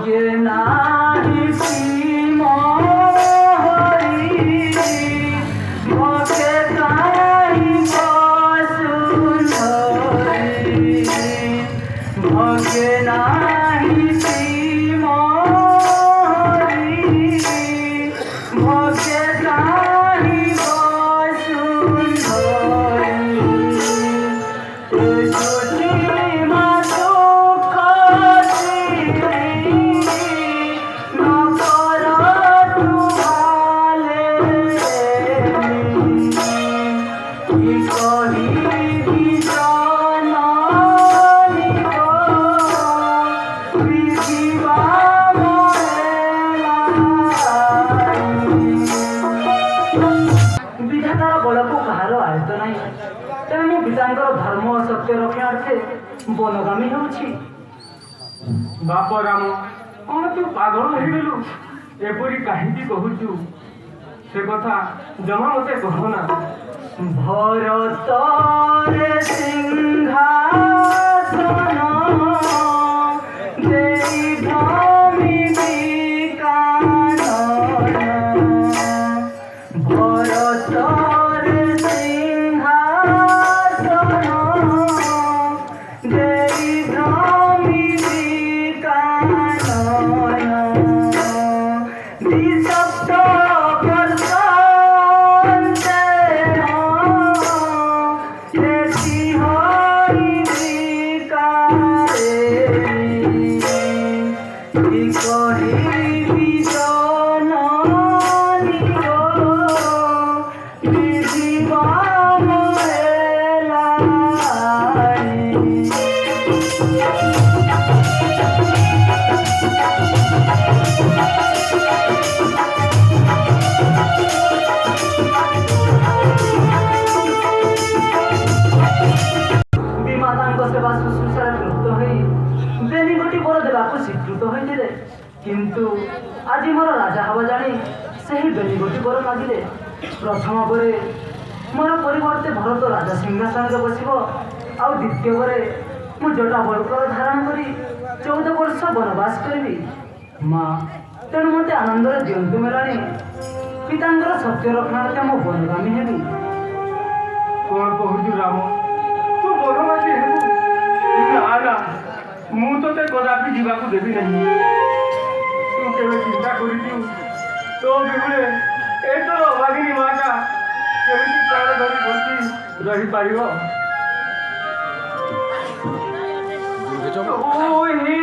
भगे नाही सीम हरि भगे काहि वसुंधरी भगे नाही सीम हरि भगे काहि विधातार बलକୁ କାହାର ଆୟତ ନାହିଁ। ତେଣୁ ମୁଁ ପିତାଙ୍କର ଧର୍ମ ଓ ସତ୍ୟ ରକ୍ଷାର୍ଥେ ବନଗାମୀ ହେଉଛି। ବାପ ରାମ, କ'ଣ ତୁ ପାଗଳ ହେଇଗଲୁ? ଏପରି କାହିଁକି କହୁଛୁ? ସେ କଥା ଜମା ମତେ କହନା। ଭରତରେ ସିଂହାସନ ଦେଇ ଭୂମି କାନନ ଭରତରେ ସିଂହାସନ ଦେଇ ଭୂମି କାନନ ଦ୍ୱିସପ୍ତ सेवा शुश्रूषार तृप्त हो बेनी गोटी बर देवाक स्वीकृत होते किंतु आज मोर राजा हवा जानी से ही बेनी गोटी बर मागिले प्रथम बरे मोर परिवर्ते भरत राजा सिंहासन बसब आउ द्वितीय बरे मु जटा बलकर धारण करी 14 वर्ष वनवास करी माँ तेणु मत आनंदर दिंतु मेलाणी पितांकर सत्य रक्षणार्थे मु वनगामी हेबी। कौन कहूँ राम, तू वनवासी हेबू? ना मु ते कदापि जीवाक देवी नहीं। तू केवे चिंता करू तो बिगुले ए तो अभागिनी माता केମିତି प्राण धरी बंची रहीपर। ओ हे